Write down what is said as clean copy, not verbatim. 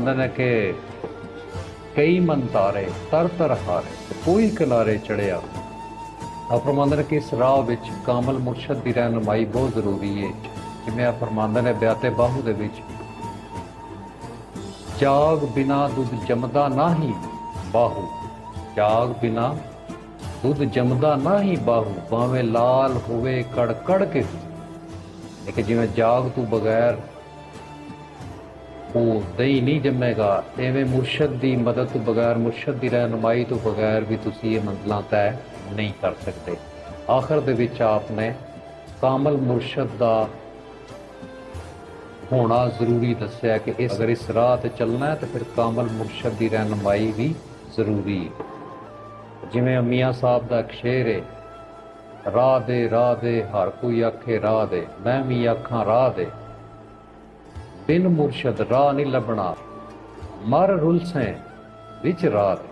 कहते ने कि कई मन तारे तर तर हारे कोई किलारे चढ़िया। आप फरमांदे ने कि इस राह विच कामल मुर्शद की रहनुमाई बहुत जरूरी है। जिवें आप फरमांदे ने ब्याते बाहू दे विच जाग बिना दुध जमदा नाही बाहू, जाग बिना दुध जमदा नाही बाहू, भावें लाल होवे कड़ कड़ के। लेकिन जिवें जाग तू बगैर वो दही नहीं जमेगा, इवें मुर्शद की मदद तो बगैर, मुर्शद की रहनुमाई तो बगैर भी तुसी ये मंजिलां तय नहीं कर सकते। आखिर दे विच आपने कामल मुर्शद का होना जरूरी दस्या कि इस अगर इस राह ते चलना है तो फिर कामल मुर्शद की रहनुमाई भी जरूरी है। जिवें मियाँ साहब का एक शेर है, राह दे हर कोई आखे राह दे, मैं भी आखां राह दे, बिन मुर्शद राह नहीं लभना, मर रुलसें विच राह दे।